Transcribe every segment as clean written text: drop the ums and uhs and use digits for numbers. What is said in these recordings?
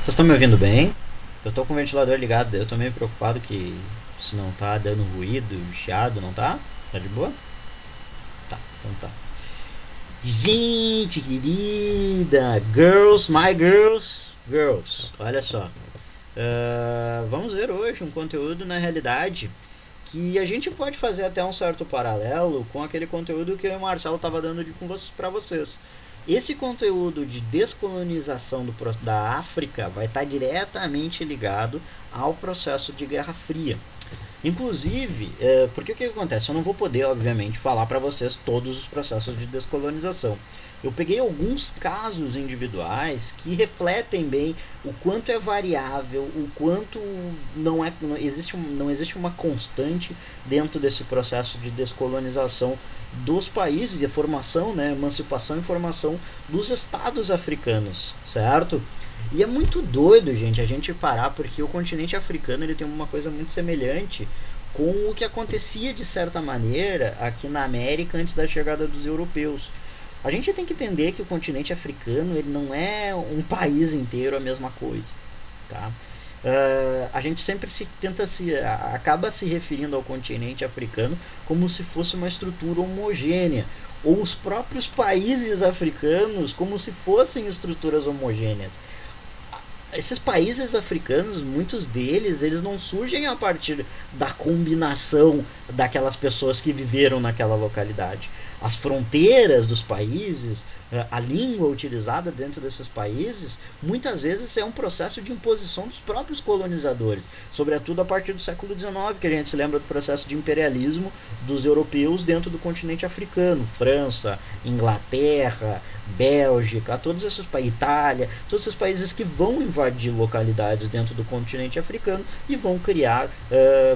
Vocês estão me ouvindo bem? Eu tô com o ventilador ligado, eu tô meio preocupado que se não tá dando ruído, chiado, não tá? Tá de boa? Tá, então tá. Gente querida, girls, my girls, girls, olha só. Vamos ver hoje um conteúdo na realidade que a gente pode fazer até um certo paralelo com aquele conteúdo que eu e o Marcelo tava dando para vocês. Esse conteúdo de descolonização da África vai estar diretamente ligado ao processo de Guerra Fria. Inclusive, porque o que acontece? Eu não vou poder, obviamente, falar para vocês todos os processos de descolonização. Eu peguei alguns casos individuais que refletem bem o quanto é variável, o quanto não existe uma constante dentro desse processo de descolonização dos países e a formação, né, emancipação e formação dos estados africanos, certo? E é muito doido, gente, a gente parar porque o continente africano ele tem uma coisa muito semelhante com o que acontecia de certa maneira aqui na América antes da chegada dos europeus. A gente tem que entender que o continente africano ele não é um país inteiro a mesma coisa, tá? A gente sempre acaba se referindo ao continente africano como se fosse uma estrutura homogênea, ou os próprios países africanos como se fossem estruturas homogêneas. Esses países africanos, muitos deles, eles não surgem a partir da combinação daquelas pessoas que viveram naquela localidade. As fronteiras dos países, a língua utilizada dentro desses países, muitas vezes é um processo de imposição dos próprios colonizadores, sobretudo a partir do século XIX, que a gente se lembra do processo de imperialismo dos europeus dentro do continente africano, França, Inglaterra, Bélgica, todos esses países, Itália, todos esses países que vão invadir localidades dentro do continente africano e vão criar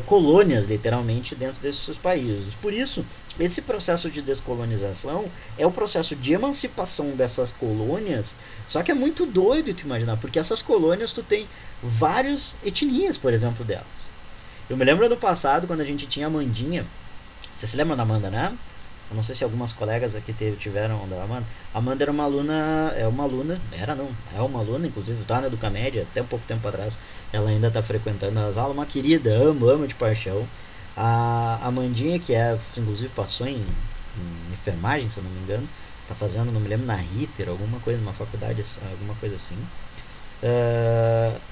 colônias, literalmente, dentro desses países. Por isso, esse processo de descolonização é o processo de emancipação dessas colônias, só que é muito doido tu imaginar, porque essas colônias tu tem várias etnias, por exemplo, delas. Eu me lembro do passado, quando a gente tinha a Amandinha, você se lembra da Amanda, né? Eu não sei se algumas colegas aqui tiveram da Amanda. A Amanda era uma aluna, é uma aluna, inclusive tá na Educamédia, até um pouco tempo atrás. Ela ainda está frequentando as aulas, uma querida, amo de paixão. A Amandinha, que inclusive passou em enfermagem, se eu não me engano, tá fazendo, não me lembro, na Ritter, alguma coisa, numa faculdade, alguma coisa assim.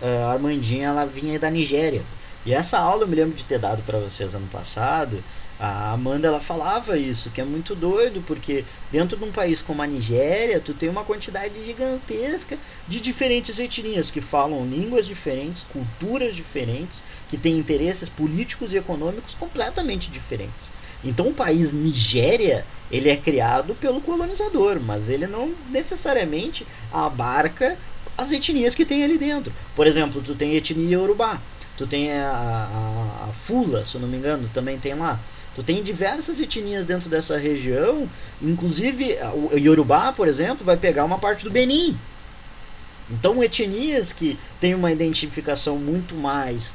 A Armandinha ela vinha da Nigéria. E essa aula eu me lembro de ter dado para vocês ano passado. A Amanda ela falava isso, que é muito doido, porque dentro de um país como a Nigéria, tu tem uma quantidade gigantesca de diferentes etnias que falam línguas diferentes, culturas diferentes, que têm interesses políticos e econômicos completamente diferentes. Então o país Nigéria, ele é criado pelo colonizador, mas ele não necessariamente abarca as etnias que tem ali dentro. Por exemplo, tu tem a etnia Yorubá, tu tem a Fula, se eu não me engano, também tem lá. Tu tem diversas etnias dentro dessa região, inclusive o Yorubá, por exemplo, vai pegar uma parte do Benin. Então, etnias que têm uma identificação muito mais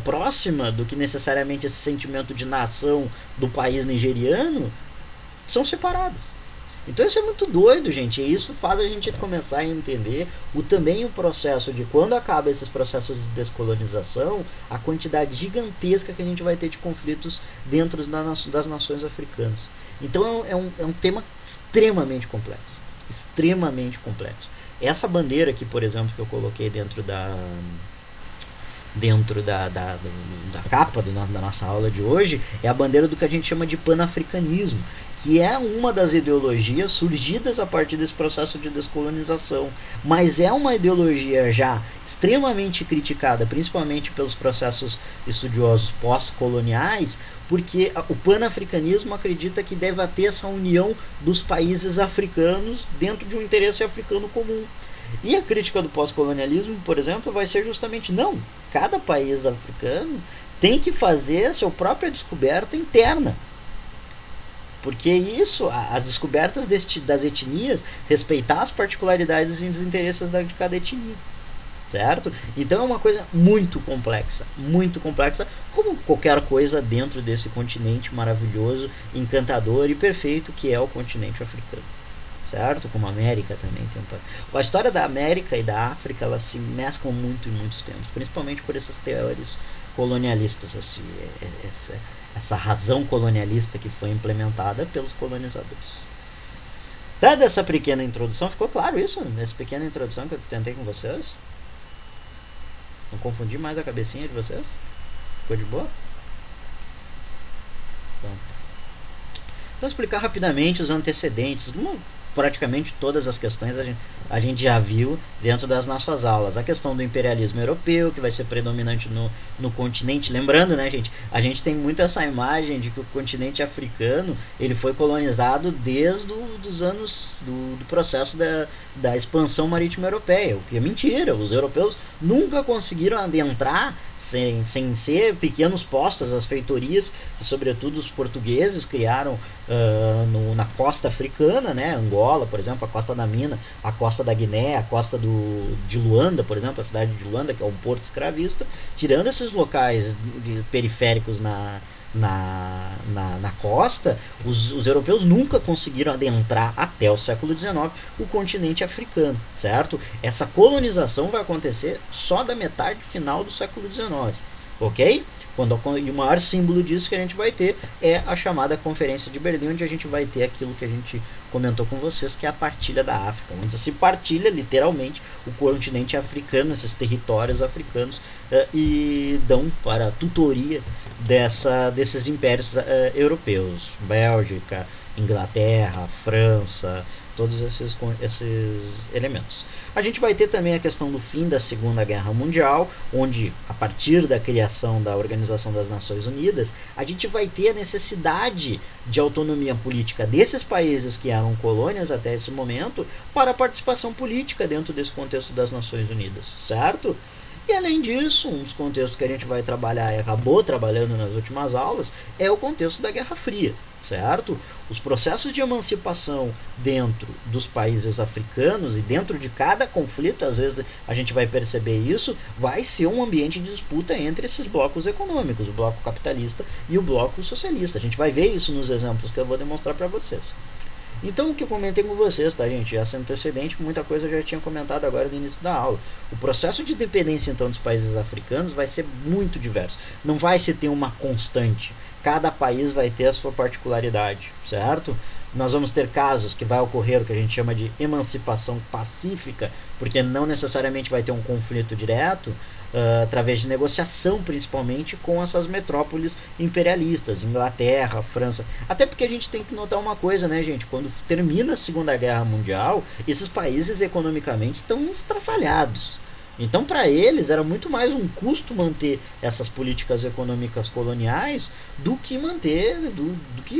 próxima do que necessariamente esse sentimento de nação do país nigeriano são separadas. Então isso é muito doido, gente, e isso faz a gente começar a entender também o processo de quando acaba esses processos de descolonização, a quantidade gigantesca que a gente vai ter de conflitos dentro das nações africanas. Então é um tema extremamente complexo, extremamente complexo. Essa bandeira aqui, por exemplo, que eu coloquei dentro da capa da nossa aula de hoje, é a bandeira do que a gente chama de panafricanismo, que é uma das ideologias surgidas a partir desse processo de descolonização, mas é uma ideologia já extremamente criticada, principalmente pelos processos estudiosos pós-coloniais, porque o panafricanismo acredita que deve ter essa união dos países africanos dentro de um interesse africano comum. E a crítica do pós-colonialismo, por exemplo, vai ser justamente não, cada país africano tem que fazer a sua própria descoberta interna. Porque isso, as descobertas das etnias, respeitar as particularidades e os interesses de cada etnia. Certo? Então é uma coisa muito complexa, como qualquer coisa dentro desse continente maravilhoso, encantador e perfeito que é o continente africano. certo? Como a América também tem a história da América e da África, elas se mesclam muito em muitos tempos, principalmente por essas teorias colonialistas, assim, essa razão colonialista que foi implementada pelos colonizadores. Dada essa pequena introdução, ficou claro isso? Nessa pequena introdução que eu tentei com vocês? Não confundi mais a cabecinha de vocês? Ficou de boa? Então explicar rapidamente os antecedentes. Praticamente todas as questões a gente já viu dentro das nossas aulas. A questão do imperialismo europeu, que vai ser predominante no continente. Lembrando, né, gente, a gente tem muito essa imagem de que o continente africano ele foi colonizado desde os anos do processo da expansão marítima europeia, o que é mentira. Os europeus nunca conseguiram adentrar sem ser pequenos postos, as feitorias que sobretudo os portugueses criaram na costa africana, né? Angola, por exemplo, a costa da Mina, a costa da Guiné, a costa de Luanda, por exemplo, a cidade de Luanda, que é um porto escravista. Tirando esses locais periféricos na costa, os europeus nunca conseguiram adentrar até o século XIX o continente africano, certo? Essa colonização vai acontecer só da metade final do século XIX, ok? E o maior símbolo disso que a gente vai ter é a chamada Conferência de Berlim, onde a gente vai ter aquilo que a gente comentou com vocês, que é a partilha da África, onde se partilha literalmente o continente africano, esses territórios africanos, e dão para a tutoria desses impérios europeus, Bélgica, Inglaterra, França, todos esses elementos. A gente vai ter também a questão do fim da Segunda Guerra Mundial, onde, a partir da criação da Organização das Nações Unidas, a gente vai ter a necessidade de autonomia política desses países que eram colônias até esse momento para a participação política dentro desse contexto das Nações Unidas, certo? E além disso, um dos contextos que a gente vai trabalhar e acabou trabalhando nas últimas aulas é o contexto da Guerra Fria, certo? Os processos de emancipação dentro dos países africanos e dentro de cada conflito, às vezes a gente vai perceber isso, vai ser um ambiente de disputa entre esses blocos econômicos, o bloco capitalista e o bloco socialista. A gente vai ver isso nos exemplos que eu vou demonstrar para vocês. Então, o que eu comentei com vocês, tá, gente? Essa antecedente, muita coisa eu já tinha comentado agora no início da aula. O processo de independência, então, dos países africanos vai ser muito diverso. Não vai se ter uma constante. Cada país vai ter a sua particularidade, certo? Nós vamos ter casos que vai ocorrer o que a gente chama de emancipação pacífica, porque não necessariamente vai ter um conflito direto, através de negociação, principalmente com essas metrópoles imperialistas, Inglaterra, França. Até porque a gente tem que notar uma coisa, né, gente? Quando termina a Segunda Guerra Mundial, esses países economicamente estão estraçalhados. Então, para eles, era muito mais um custo manter essas políticas econômicas coloniais do que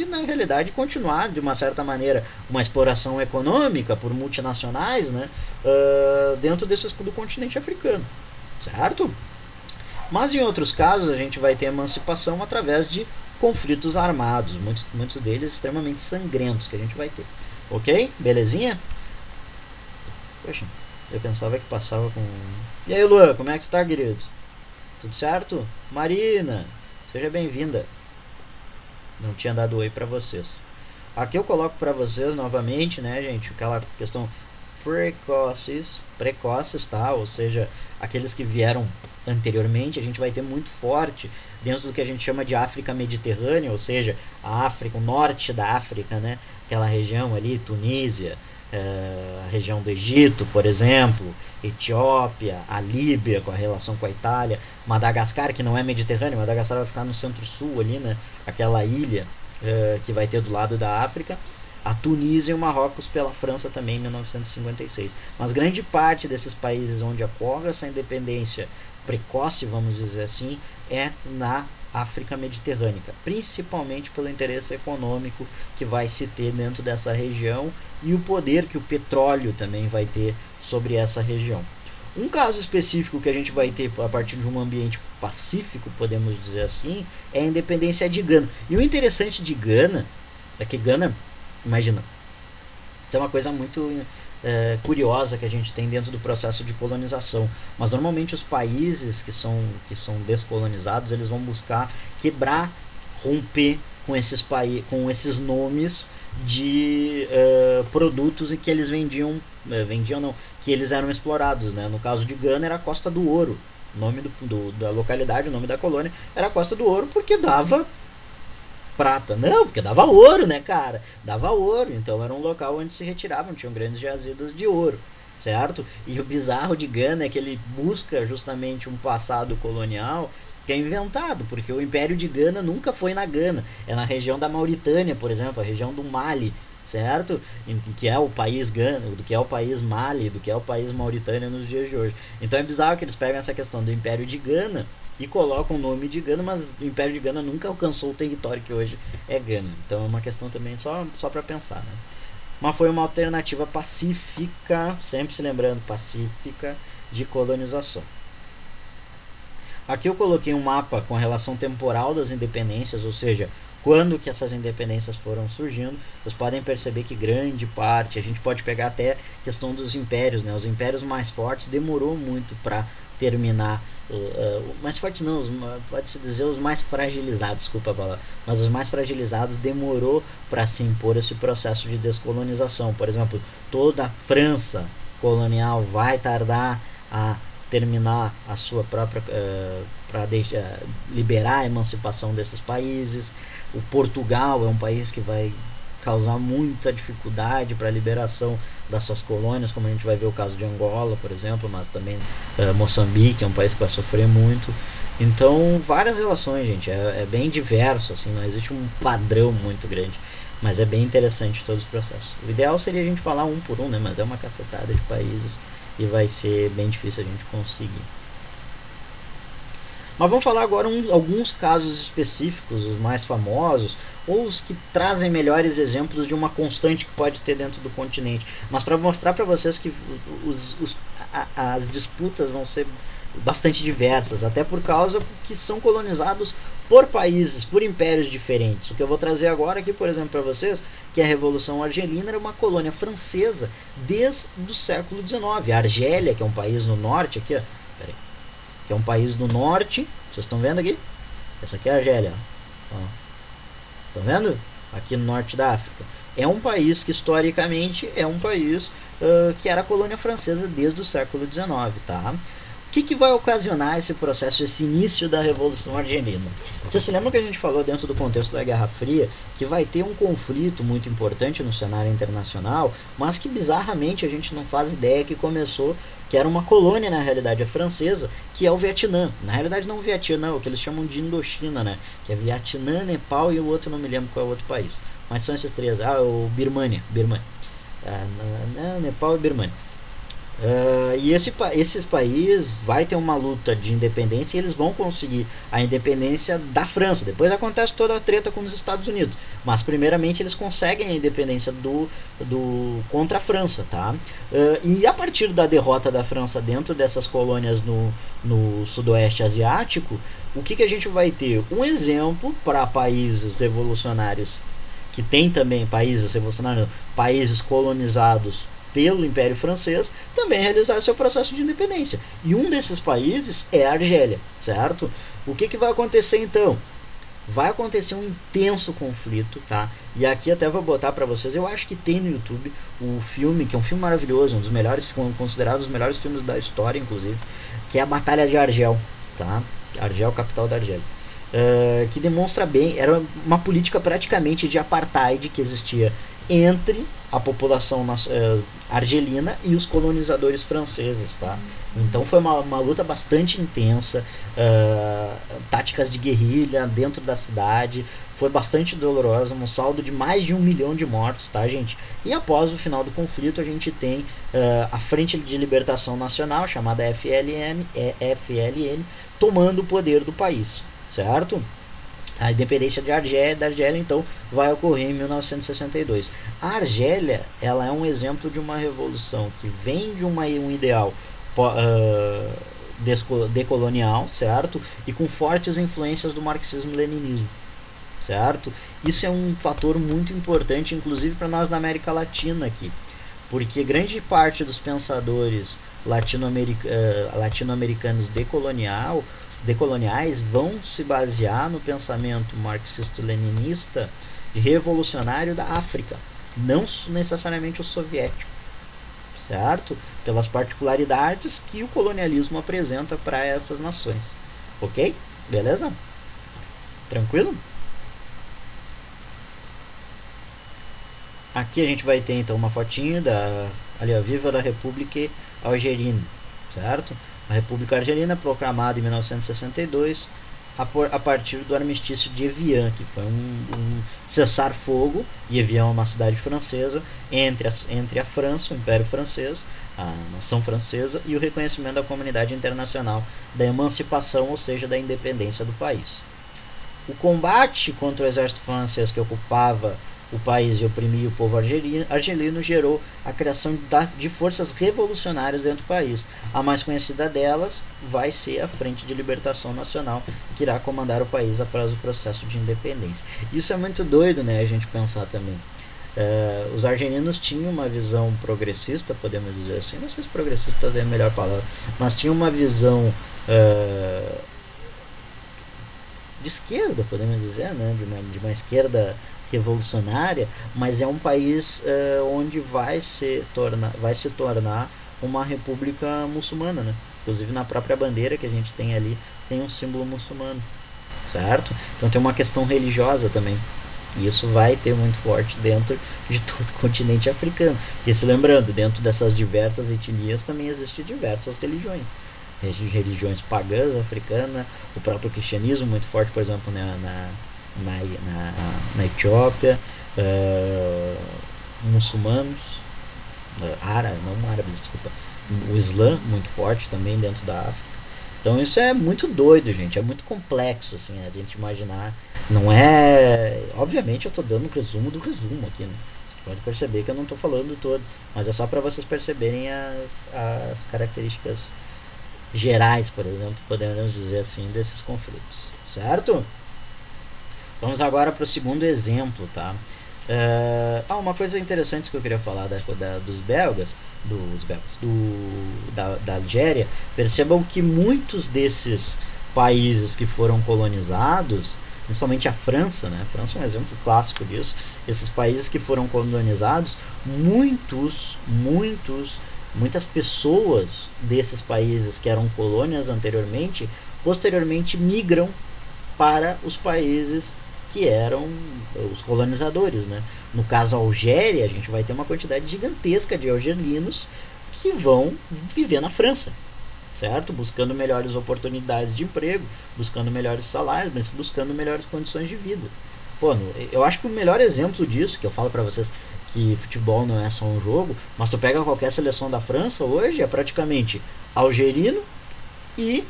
na realidade, continuar, de uma certa maneira, uma exploração econômica por multinacionais, né, dentro do continente africano, certo? Mas, em outros casos, a gente vai ter emancipação através de conflitos armados, muitos deles extremamente sangrentos que a gente vai ter. Ok? Belezinha? Poxa, eu pensava que passava com... E aí, Luan, como é que está, querido? Tudo certo? Marina, seja bem-vinda. Não tinha dado oi para vocês. Aqui eu coloco para vocês novamente, né, gente, aquela questão precoces, tá? Ou seja, aqueles que vieram anteriormente, a gente vai ter muito forte dentro do que a gente chama de África Mediterrânea, ou seja, a África, o norte da África, né? Aquela região ali, Tunísia, a região do Egito, por exemplo, Etiópia, a Líbia com a relação com a Itália, Madagascar, que não é Mediterrâneo, Madagascar vai ficar no centro-sul ali, né? Aquela ilha que vai ter do lado da África, a Tunísia e o Marrocos pela França também em 1956. Mas grande parte desses países onde ocorre essa independência precoce, vamos dizer assim, é na África Mediterrânea, principalmente pelo interesse econômico que vai se ter dentro dessa região e o poder que o petróleo também vai ter sobre essa região. Um caso específico que a gente vai ter a partir de um ambiente pacífico, podemos dizer assim, é a independência de Gana. E o interessante de Gana é que Gana, imagina, isso é uma coisa muito curiosa que a gente tem dentro do processo de colonização, mas normalmente os países que são descolonizados, eles vão buscar quebrar, romper com esses nomes de produtos que eles vendiam, não, que eles eram explorados, né? No caso de Gana era a Costa do Ouro, o nome da localidade, o nome da colônia era a Costa do Ouro, porque dava prata, não, porque dava ouro, né, cara? Dava ouro, então era um local onde se retiravam, tinham grandes jazidas de ouro, certo? E o bizarro de Gana é que ele busca justamente um passado colonial que é inventado, porque o Império de Gana nunca foi na Gana, é na região da Mauritânia, por exemplo, a região do Mali, certo? Que é o país Gana, do que é o país Mali, do que é o país Mauritânia nos dias de hoje. Então é bizarro que eles pegam essa questão do Império de Gana e colocam o nome de Gana, mas o Império de Gana nunca alcançou o território que hoje é Gana. Então é uma questão também só para pensar, né? Mas foi uma alternativa pacífica, sempre se lembrando, pacífica, de colonização. Aqui eu coloquei um mapa com a relação temporal das independências, ou seja, quando que essas independências foram surgindo. Vocês podem perceber que grande parte, a gente pode pegar até a questão dos impérios, né? Os impérios mais fortes demorou muito para terminar, mais fortes não, pode-se dizer os mais fragilizados, desculpa a palavra, mas os mais fragilizados demorou para se impor esse processo de descolonização. Por exemplo, toda a França colonial vai tardar a terminar a sua própria para liberar a emancipação desses países. O Portugal é um país que vai causar muita dificuldade para a liberação dessas colônias, como a gente vai ver o caso de Angola, por exemplo, mas também Moçambique é um país que vai sofrer muito. Então, várias relações, gente, é bem diverso, assim, não existe um padrão muito grande, mas é bem interessante todos os processos. O ideal seria a gente falar um por um, né, mas é uma cacetada de países e vai ser bem difícil a gente conseguir. Mas vamos falar agora alguns casos específicos, os mais famosos, ou os que trazem melhores exemplos de uma constante que pode ter dentro do continente. Mas para mostrar para vocês que as disputas vão ser bastante diversas, até por causa que são colonizados por países, por impérios diferentes. O que eu vou trazer agora aqui, por exemplo, para vocês, que a Revolução Argelina era uma colônia francesa desde o século XIX. A Argélia, que é um país no norte, aqui, ó, peraí, que é um país do norte, vocês estão vendo aqui? Essa aqui é a Argélia, ó. Estão vendo? Aqui no norte da África. É um país que historicamente é um país que era colônia francesa desde o século XIX, tá? O que vai ocasionar esse processo, esse início da Revolução Argelina? Você se lembra que a gente falou dentro do contexto da Guerra Fria que vai ter um conflito muito importante no cenário internacional, mas que bizarramente a gente não faz ideia que começou, que era uma colônia na realidade francesa, que é o Vietnã. Na realidade não o Vietnã, o que eles chamam de Indochina, né? Que é Vietnã, Nepal e o outro não me lembro qual é o outro país. Mas são esses três. O Birmania. Nepal e Birmania. E esse país vai ter uma luta de independência e eles vão conseguir a independência da França. Depois acontece toda a treta com os Estados Unidos, mas primeiramente eles conseguem a independência contra a França, tá? E a partir da derrota da França dentro dessas colônias no sudoeste asiático, o que a gente vai ter? Um exemplo para países revolucionários que tem também países revolucionários, países colonizados pelo Império Francês, também realizar seu processo de independência. E um desses países é a Argélia, certo? O que vai acontecer então? Vai acontecer um intenso conflito, tá? E aqui até vou botar para vocês, eu acho que tem no YouTube o filme, que é um filme maravilhoso, um dos melhores, considerado os melhores filmes da história, inclusive, que é a Batalha de Argel, tá? Argel, capital da Argélia. Que demonstra bem, era uma política praticamente de apartheid que existia entre a população argelina e os colonizadores franceses, tá? Então foi uma luta bastante intensa, táticas de guerrilha dentro da cidade, foi bastante dolorosa, um saldo de mais de 1 milhão de mortos, tá, gente? E após o final do conflito a gente tem a Frente de Libertação Nacional, chamada FLN, tomando o poder do país, certo? A independência da Argélia, então, vai ocorrer em 1962. A Argélia, ela é um exemplo de uma revolução que vem de um ideal decolonial, certo? E com fortes influências do marxismo-leninismo, certo? Isso é um fator muito importante, inclusive para nós na América Latina aqui, porque grande parte dos pensadores latino-americanos decoloniais vão se basear no pensamento marxista-leninista revolucionário da África, não necessariamente o soviético, certo? Pelas particularidades que o colonialismo apresenta para essas nações. Ok? Beleza? Tranquilo? Aqui a gente vai ter então uma fotinho ali, ó, Viva da República Algerina, certo? A República Argelina proclamada em 1962 a partir do armistício de Evian, que foi um cessar-fogo, e Evian é uma cidade francesa, entre a França, o Império Francês, a nação francesa, e o reconhecimento da comunidade internacional da emancipação, ou seja, da independência do país. O combate contra o exército francês que ocupava o país e oprimia o povo argelino gerou a criação de forças revolucionárias dentro do país. A mais conhecida delas vai ser a Frente de Libertação Nacional, que irá comandar o país após o processo de independência. Isso é muito doido, né, a gente pensar também. Os argelinos tinham uma visão progressista, podemos dizer assim, não sei se progressista é a melhor palavra, mas tinham uma visão de esquerda, podemos dizer, né, de uma esquerda revolucionária, mas é um país onde vai se tornar uma república muçulmana, né? Inclusive na própria bandeira que a gente tem ali tem um símbolo muçulmano, certo? Então tem uma questão religiosa também, e isso vai ter muito forte dentro de todo o continente africano, porque se lembrando, dentro dessas diversas etnias também existem diversas religiões pagãs africanas, o próprio cristianismo muito forte, por exemplo, na Etiópia, muçulmanos, árabes, desculpa, o Islã muito forte também dentro da África. Então isso é muito doido, gente, é muito complexo, assim, a gente imaginar. Não é, obviamente eu estou dando um resumo do resumo aqui, né? Você pode perceber que eu não estou falando todo, mas é só para vocês perceberem as características gerais, por exemplo, podemos dizer assim, desses conflitos, certo? Vamos agora para o segundo exemplo, tá? Uma coisa interessante que eu queria falar dos belgas, da Algéria. Percebam que muitos desses países que foram colonizados, principalmente a França, né? A França é um exemplo clássico disso. Esses países que foram colonizados, muitas pessoas desses países que eram colônias anteriormente, posteriormente migram para os países que eram os colonizadores, né? No caso a Algéria, a gente vai ter uma quantidade gigantesca de algerinos que vão viver na França, certo? Buscando melhores oportunidades de emprego, buscando melhores salários, mas buscando melhores condições de vida. Pô, eu acho que o melhor exemplo disso, que eu falo para vocês que futebol não é só um jogo, mas tu pega qualquer seleção da França hoje, é praticamente algerino e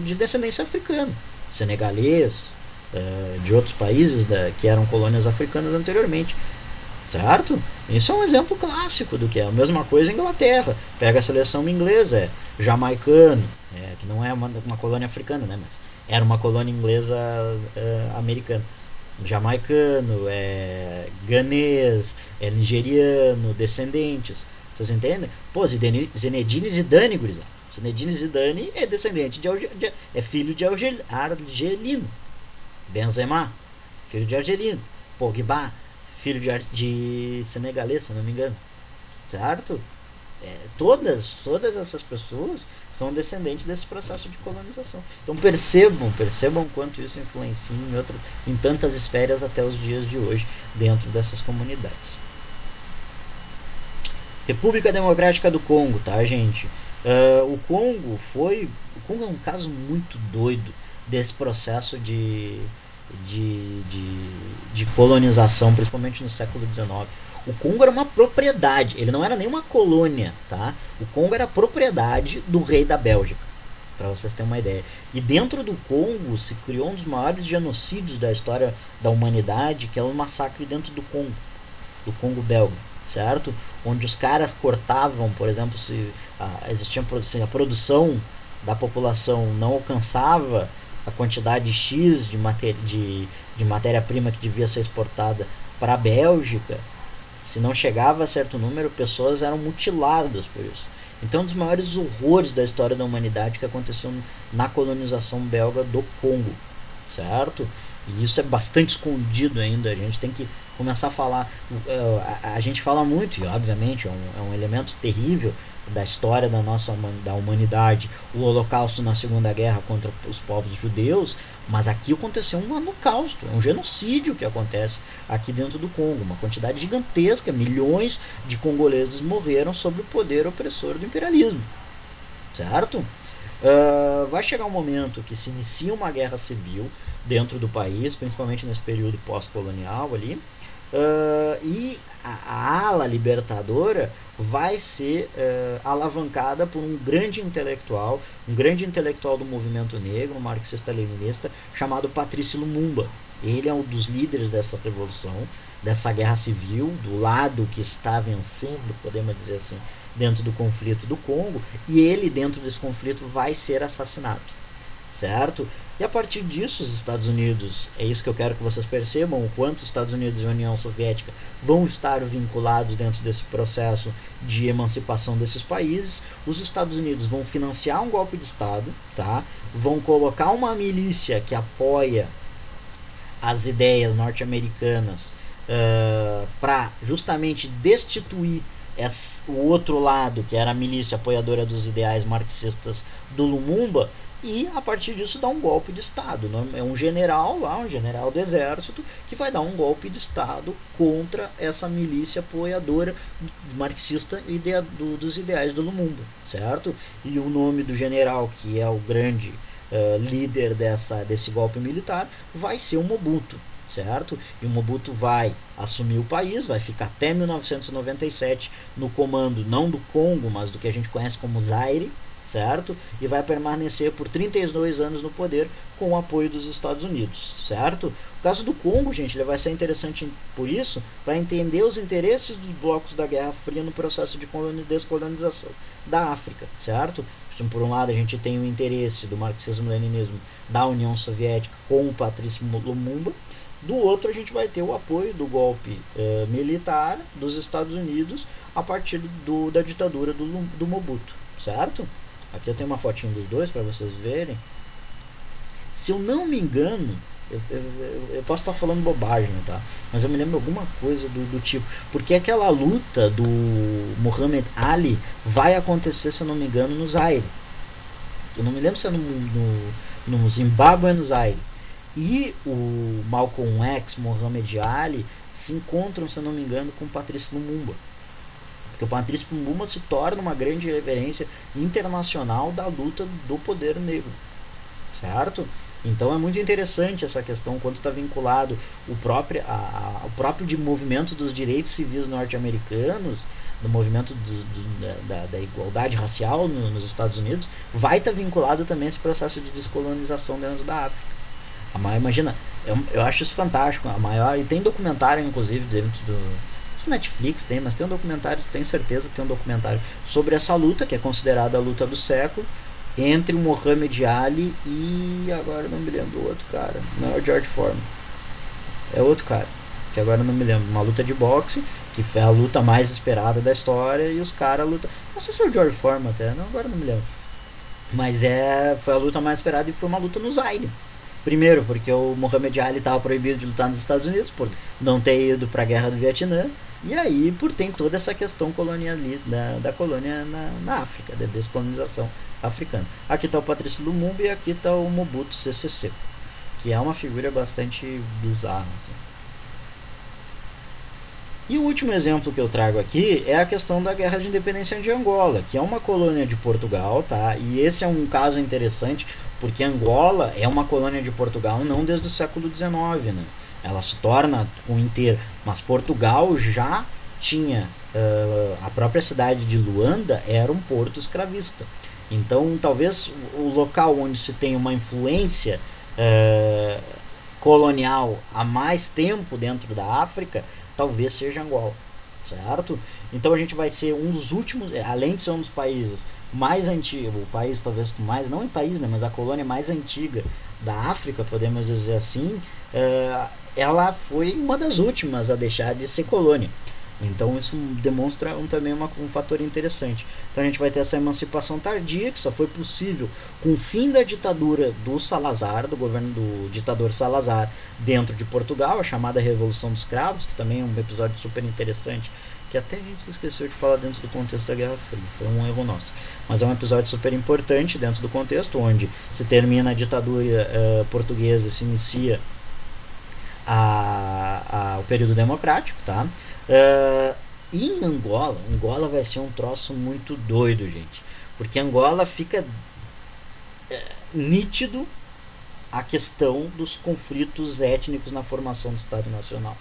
de descendência africana, senegalês, de outros países que eram colônias africanas anteriormente, certo? Isso é um exemplo clássico do que é a mesma coisa em Inglaterra. Pega a seleção inglesa, jamaicano, que não é uma colônia africana, né, mas era uma colônia inglesa americana. Jamaicano, ganês, nigeriano, descendentes. Vocês entendem? Pô, Zinedine Zidane, gurizada. Zinedine Zidane é descendente é filho de argelino. Benzema, filho de argelino. Pogba, filho de senegalês, se não me engano. Certo? Todas essas pessoas são descendentes desse processo de colonização. Então percebam quanto isso influencia em tantas esferas até os dias de hoje dentro dessas comunidades. República Democrática do Congo, tá, gente? O Congo é um caso muito doido desse processo de colonização, principalmente no século XIX. O Congo era uma propriedade, ele não era nenhuma colônia, tá? O Congo era propriedade do rei da Bélgica, para vocês terem uma ideia. E dentro do Congo se criou um dos maiores genocídios da história da humanidade, que é o massacre dentro do Congo belga, certo? Onde os caras cortavam, por exemplo, se a produção da população não alcançava a quantidade X de matéria-prima que devia ser exportada para a Bélgica, se não chegava a certo número, pessoas eram mutiladas por isso. Então, um dos maiores horrores da história da humanidade que aconteceu na colonização belga do Congo, certo? E isso é bastante escondido ainda. A gente tem que começar a falar. A gente fala muito, e obviamente é um elemento terrível da história da humanidade, o Holocausto na Segunda Guerra contra os povos judeus, mas aqui aconteceu um holocausto, um genocídio que acontece aqui dentro do Congo, uma quantidade gigantesca, milhões de congoleses morreram sob o poder opressor do imperialismo, certo? Vai chegar um momento que se inicia uma guerra civil dentro do país, principalmente nesse período pós-colonial ali, e a ala libertadora vai ser alavancada por um grande intelectual do movimento negro, um marxista-leninista, chamado Patrice Lumumba. Ele é um dos líderes dessa revolução, dessa guerra civil, do lado que está vencendo, podemos dizer assim, dentro do conflito do Congo, e ele, dentro desse conflito, vai ser assassinado, certo? E a partir disso, os Estados Unidos, é isso que eu quero que vocês percebam, o quanto os Estados Unidos e a União Soviética vão estar vinculados dentro desse processo de emancipação desses países. Os Estados Unidos vão financiar um golpe de Estado, tá? Vão colocar uma milícia que apoia as ideias norte-americanas para justamente destituir o outro lado, que era a milícia apoiadora dos ideais marxistas do Lumumba, e a partir disso dá um golpe de Estado. É um general lá, um general do exército, que vai dar um golpe de Estado contra essa milícia apoiadora marxista dos ideais do Lumumba, certo? E o nome do general, que é o grande líder desse golpe militar, vai ser o Mobutu, certo? E o Mobutu vai assumir o país, vai ficar até 1997 no comando não do Congo, mas do que a gente conhece como Zaire, certo? E vai permanecer por 32 anos no poder com o apoio dos Estados Unidos, certo? O caso do Congo, gente, ele vai ser interessante por isso, para entender os interesses dos blocos da Guerra Fria no processo de descolonização da África, certo? Por um lado, a gente tem o interesse do marxismo-leninismo da União Soviética com o Patrice Lumumba. Do outro, a gente vai ter o apoio do golpe militar dos Estados Unidos a partir da ditadura do Mobutu, certo? Aqui eu tenho uma fotinho dos dois para vocês verem. Se eu não me engano, eu posso estar falando bobagem, tá? Mas eu me lembro alguma coisa do tipo. Porque aquela luta do Muhammad Ali vai acontecer, se eu não me engano, no Zaire. Eu não me lembro se é no Zimbábue ou no Zaire. E o Malcolm X, Muhammad Ali, se encontram, se eu não me engano, com o Patrice Lumumba. Porque o Patrice Lumumba se torna uma grande referência internacional da luta do poder negro, certo? Então é muito interessante essa questão, quando está vinculado o próprio de movimento dos direitos civis norte-americanos, do movimento da igualdade racial nos Estados Unidos, vai estar vinculado também a esse processo de descolonização dentro da África. Imagina, eu acho isso fantástico. E tem documentário, inclusive, dentro do Netflix, mas tem um documentário, tenho certeza que tem um documentário sobre essa luta, que é considerada a luta do século, entre o Muhammad Ali e agora não me lembro o outro cara, não é o George Foreman, é outro cara, que agora não me lembro, uma luta de boxe, que foi a luta mais esperada da história, e os caras lutam, não sei se é o George Foreman até, não, agora não me lembro, mas foi a luta mais esperada e foi uma luta no Zaire. Primeiro, porque o Muhammad Ali estava proibido de lutar nos Estados Unidos por não ter ido para a guerra do Vietnã. E aí, por ter toda essa questão colonial da colônia na África, da descolonização africana. Aqui está o Patrice Lumumba e aqui está o Mobutu Sese Seko, que é uma figura bastante bizarra, assim. E o último exemplo que eu trago aqui é a questão da Guerra de Independência de Angola, que é uma colônia de Portugal, tá? E esse é um caso interessante, porque Angola é uma colônia de Portugal não desde o século XIX, né? Ela se torna inteira, mas Portugal já tinha a própria cidade de Luanda era um porto escravista. Então, talvez o local onde se tem uma influência colonial há mais tempo dentro da África, talvez seja Angola, certo? Então a gente vai ser um dos últimos, além de ser um dos países mais antigos, o país talvez mais, não em país, né, mas a colônia mais antiga da África, podemos dizer assim, ela foi uma das últimas a deixar de ser colônia. Então isso demonstra também um fator interessante. Então a gente vai ter essa emancipação tardia, que só foi possível com o fim da ditadura do Salazar, do governo do ditador Salazar, dentro de Portugal, a chamada Revolução dos Cravos, que também é um episódio super interessante, que até a gente se esqueceu de falar dentro do contexto da Guerra Fria, foi um erro nosso. Mas é um episódio super importante dentro do contexto, onde se termina a ditadura portuguesa e se inicia o período democrático, tá? E em Angola vai ser um troço muito doido, gente, porque Angola fica nítido a questão dos conflitos étnicos na formação do Estado Nacional.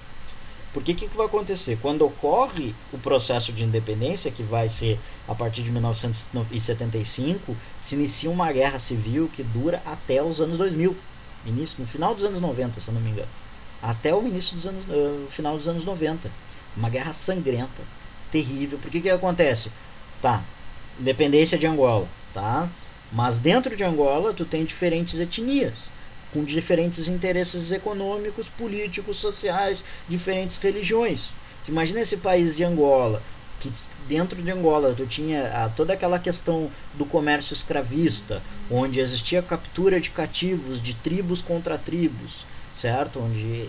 Porque o que vai acontecer? Quando ocorre o processo de independência, que vai ser a partir de 1975, se inicia uma guerra civil que dura até os anos 2000, no final dos anos 90, se eu não me engano, até o final dos anos 90. Uma guerra sangrenta, terrível. Por que acontece? Tá, independência de Angola, tá? Mas dentro de Angola tu tem diferentes etnias, com diferentes interesses econômicos, políticos, sociais, diferentes religiões. Tu imagina esse país de Angola, que dentro de Angola tu tinha toda aquela questão do comércio escravista, onde existia captura de cativos, de tribos contra tribos, certo? Onde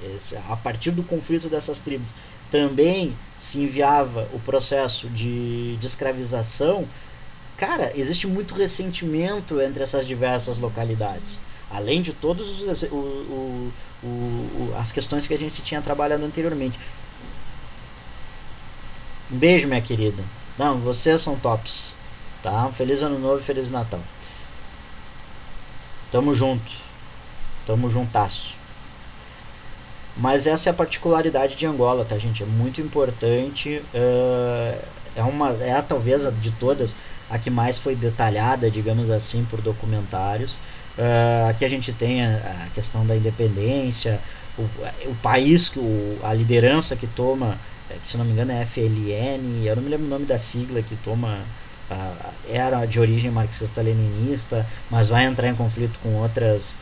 a partir do conflito dessas tribos também se enviava o processo de escravização. Cara, existe muito ressentimento entre essas diversas localidades, além de todas as questões que a gente tinha trabalhado anteriormente. Um beijo, minha querida. Não, vocês são tops, tá? Feliz Ano Novo e Feliz Natal. Tamo junto, tamo juntasso. Mas essa é a particularidade de Angola, tá, gente? É muito importante. Talvez de todas a que mais foi detalhada, digamos assim, por documentários. Aqui a gente tem a questão da independência, o país, a liderança que toma, que se não me engano é FLN, eu não me lembro o nome da sigla que toma, era de origem marxista-leninista, mas vai entrar em conflito com outros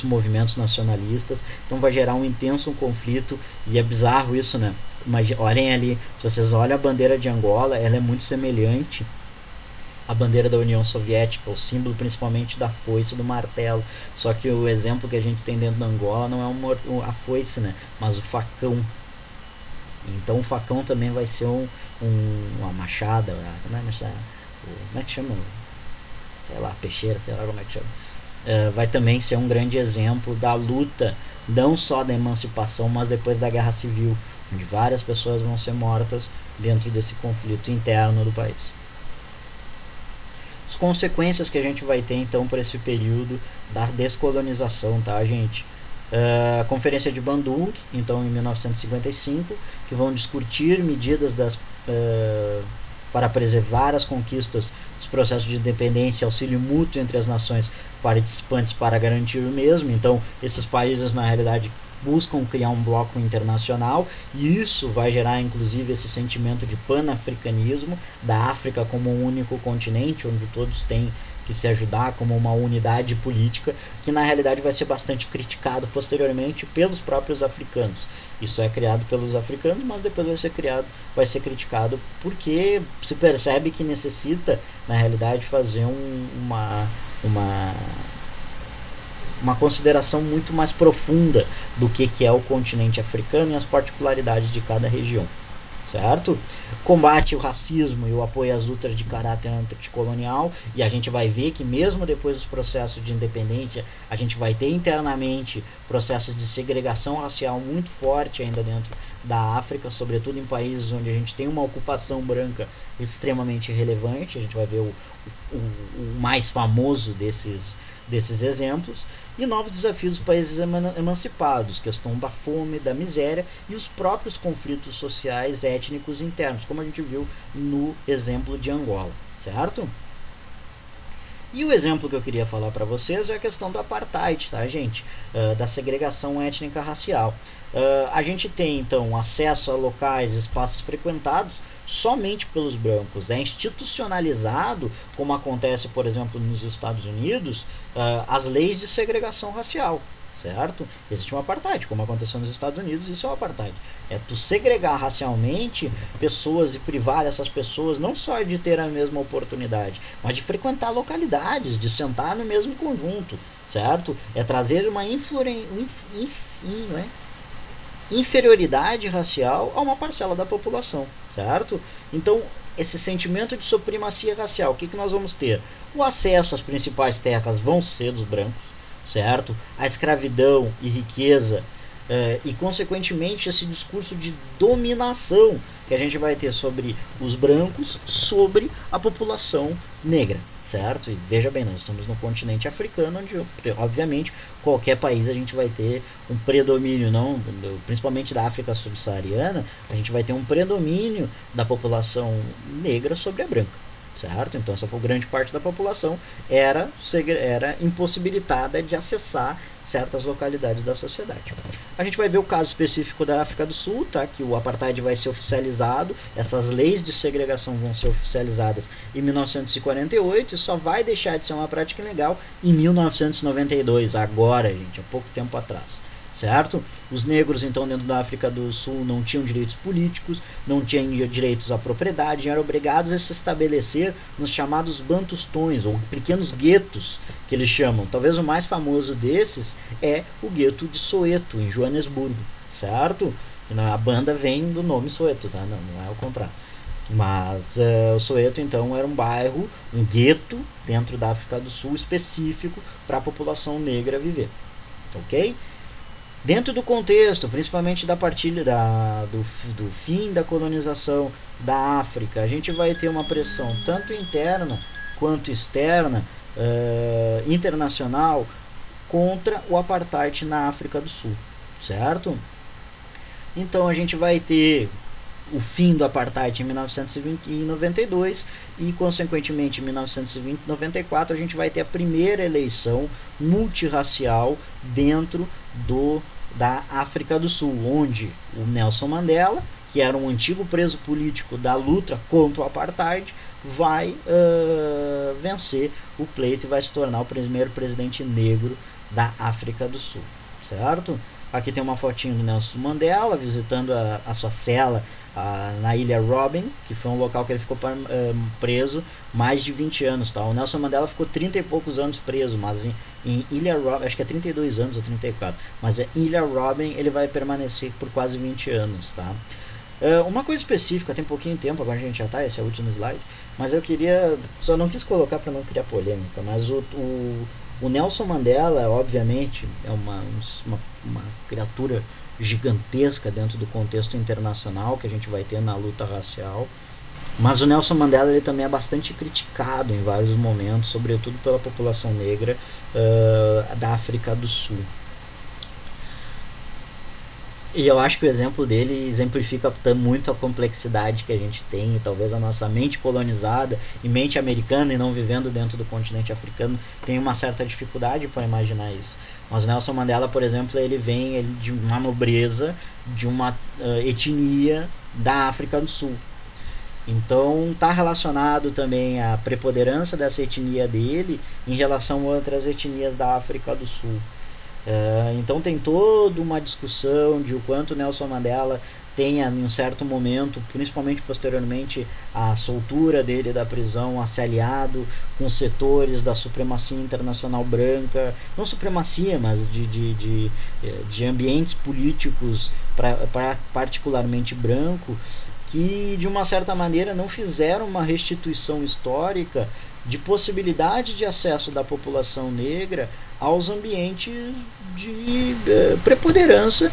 movimentos nacionalistas, então vai gerar um intenso conflito, e é bizarro isso, né? Mas olhem ali, se vocês olham a bandeira de Angola, ela é muito semelhante à bandeira da União Soviética, o símbolo principalmente da foice e do martelo, só que o exemplo que a gente tem dentro da Angola não é a foice, né? Mas o facão. Então o facão também vai ser uma machada, como é que chama? Sei lá, peixeira, sei lá como é que chama. Vai também ser um grande exemplo da luta, não só da emancipação, mas depois da Guerra Civil, onde várias pessoas vão ser mortas dentro desse conflito interno do país. As consequências que a gente vai ter então por esse período da descolonização, tá, gente? A Conferência de Bandung, então em 1955, que vão discutir medidas para preservar as conquistas dos processos de independência, auxílio mútuo entre as nações participantes para garantir o mesmo. Então esses países na realidade buscam criar um bloco internacional, e isso vai gerar inclusive esse sentimento de panafricanismo, da África como um único continente, onde todos têm que se ajudar como uma unidade política, que na realidade vai ser bastante criticado posteriormente pelos próprios africanos. Isso é criado pelos africanos, mas depois vai ser criticado porque se percebe que necessita, na realidade, fazer uma consideração muito mais profunda do que é o continente africano e as particularidades de cada região, certo? Combate o racismo e o apoio às lutas de caráter anticolonial, e a gente vai ver que mesmo depois dos processos de independência, a gente vai ter internamente processos de segregação racial muito forte ainda dentro da África, sobretudo em países onde a gente tem uma ocupação branca extremamente relevante. A gente vai ver o mais famoso desses exemplos, e novos desafios dos países emancipados, questão da fome, da miséria e os próprios conflitos sociais étnicos internos, como a gente viu no exemplo de Angola, certo? E o exemplo que eu queria falar para vocês é a questão do apartheid, tá, gente? Da segregação étnica racial. A gente tem, então, acesso a locais, espaços frequentados somente pelos brancos. É institucionalizado, como acontece, por exemplo, nos Estados Unidos, as leis de segregação racial. certo? Existe um apartheid, como aconteceu nos Estados Unidos, isso é um apartheid. É tu segregar racialmente pessoas e privar essas pessoas não só de ter a mesma oportunidade, mas de frequentar localidades, de sentar no mesmo conjunto, certo? É trazer uma inferioridade racial a uma parcela da população, certo? Então, esse sentimento de supremacia racial, o que nós vamos ter? O acesso às principais terras vão ser dos brancos, certo? A escravidão e riqueza e consequentemente esse discurso de dominação que a gente vai ter sobre os brancos, sobre a população negra, certo? E veja bem, nós estamos no continente africano, onde obviamente qualquer país a gente vai ter um predomínio, não, principalmente da África subsaariana, a gente vai ter um predomínio da população negra sobre a branca, certo? Então essa grande parte da população era impossibilitada de acessar certas localidades da sociedade. A gente vai ver o caso específico da África do Sul, tá? Que o apartheid vai ser oficializado, essas leis de segregação vão ser oficializadas em 1948 e só vai deixar de ser uma prática ilegal em 1992, agora, gente, há pouco tempo atrás. Certo? Os negros, então, dentro da África do Sul não tinham direitos políticos, não tinham direitos à propriedade, eram obrigados a se estabelecer nos chamados bantustões, ou pequenos guetos, que eles chamam. Talvez o mais famoso desses é o gueto de Soweto, em Joanesburgo, certo? A banda vem do nome Soweto, tá? Não é o contrário. Mas o Soweto, então, era um bairro, um gueto, dentro da África do Sul, específico para a população negra viver. Ok? Dentro do contexto, principalmente da partilha do fim da colonização da África, a gente vai ter uma pressão tanto interna quanto externa, internacional, contra o apartheid na África do Sul, certo? Então a gente vai ter o fim do apartheid em 1992 e, consequentemente, em 1994 a gente vai ter a primeira eleição multirracial dentro da África do Sul, onde o Nelson Mandela, que era um antigo preso político da luta contra o apartheid, vai vencer o pleito e vai se tornar o primeiro presidente negro da África do Sul, certo? Aqui tem uma fotinho do Nelson Mandela visitando a sua cela na Ilha Robben, que foi um local que ele ficou preso mais de 20 anos. Tá? O Nelson Mandela ficou 30 e poucos anos preso, mas em Ilha Robben, acho que é 32 anos ou 34, mas em Ilha Robben ele vai permanecer por quase 20 anos. Tá? Uma coisa específica, tem pouquinho tempo, agora a gente já está, esse é o último slide, mas eu queria, só não quis colocar para não criar polêmica, mas o Nelson Mandela, obviamente, é uma criatura gigantesca dentro do contexto internacional que a gente vai ter na luta racial. Mas o Nelson Mandela ele também é bastante criticado em vários momentos, sobretudo pela população negra da África do Sul. E eu acho que o exemplo dele exemplifica muito a complexidade que a gente tem, e talvez a nossa mente colonizada e mente americana e não vivendo dentro do continente africano tem uma certa dificuldade para imaginar isso. Mas o Nelson Mandela, por exemplo, ele vem de uma nobreza, de uma etnia da África do Sul. Então está relacionado também à preponderância dessa etnia dele em relação a outras etnias da África do Sul. Então tem toda uma discussão de o quanto Nelson Mandela tenha em um certo momento, principalmente posteriormente à soltura dele da prisão, a se aliado com setores da supremacia internacional branca, não supremacia, mas de ambientes políticos particularmente branco, que de uma certa maneira não fizeram uma restituição histórica de possibilidade de acesso da população negra aos ambientes de preponderância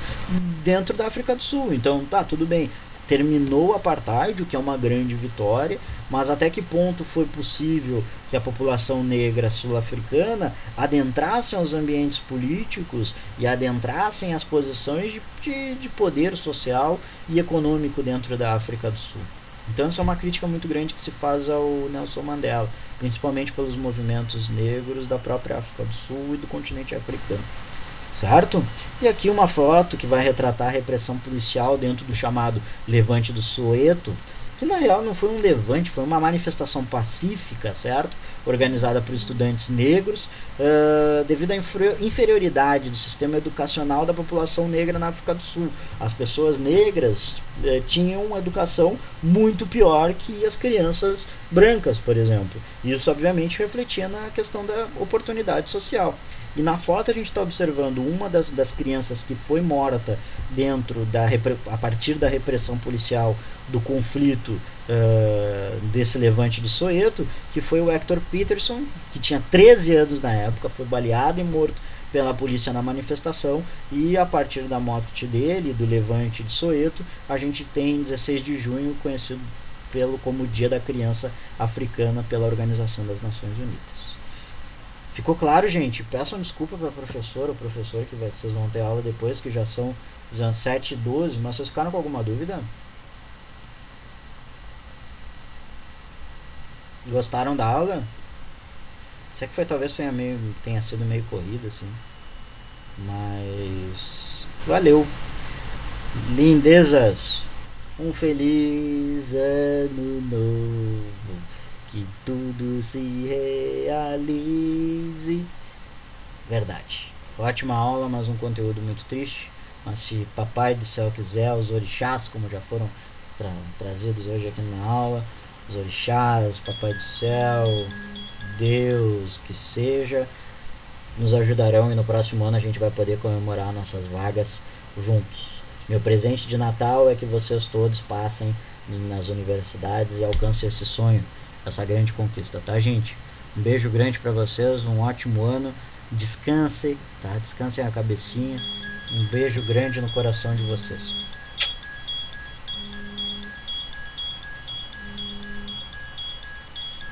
dentro da África do Sul. Então, tá, tudo bem, terminou o apartheid, o que é uma grande vitória, mas até que ponto foi possível que a população negra sul-africana adentrasse aos ambientes políticos e adentrassem as posições de poder social e econômico dentro da África do Sul? Então essa é uma crítica muito grande que se faz ao Nelson Mandela, principalmente pelos movimentos negros da própria África do Sul e do continente africano, certo? E aqui uma foto que vai retratar a repressão policial dentro do chamado Levante do Soweto, que na real não foi um levante, foi uma manifestação pacífica, certo? Organizada por estudantes negros, devido à inferioridade do sistema educacional da população negra na África do Sul. As pessoas negras tinham uma educação muito pior que as crianças brancas, por exemplo. Isso obviamente refletia na questão da oportunidade social. E na foto a gente está observando uma das crianças que foi morta a partir da repressão policial do conflito desse levante de Soweto, que foi o Hector Peterson, que tinha 13 anos na época, foi baleado e morto pela polícia na manifestação, e a partir da morte dele, do levante de Soweto, a gente tem 16 de junho, conhecido como Dia da Criança Africana pela Organização das Nações Unidas. Ficou claro, gente? Peçam desculpa para a professora ou professor, que vocês vão ter aula depois, que já são 17h12, mas vocês ficaram com alguma dúvida? Gostaram da aula? Sei que talvez tenha sido meio corrido, assim. Mas valeu. Lindezas. Um feliz ano novo. Que tudo se realize. Verdade. Ótima aula, mas um conteúdo muito triste. Mas se Papai do Céu quiser, os orixás, como já foram trazidos hoje aqui na aula, os orixás, Papai do Céu, Deus, que seja, nos ajudarão, e no próximo ano a gente vai poder comemorar nossas vagas juntos. Meu presente de Natal é que vocês todos passem nas universidades e alcancem esse sonho, essa grande conquista, tá, gente? Um beijo grande para vocês, um ótimo ano, descansem, tá? Descansem a cabecinha, um beijo grande no coração de vocês.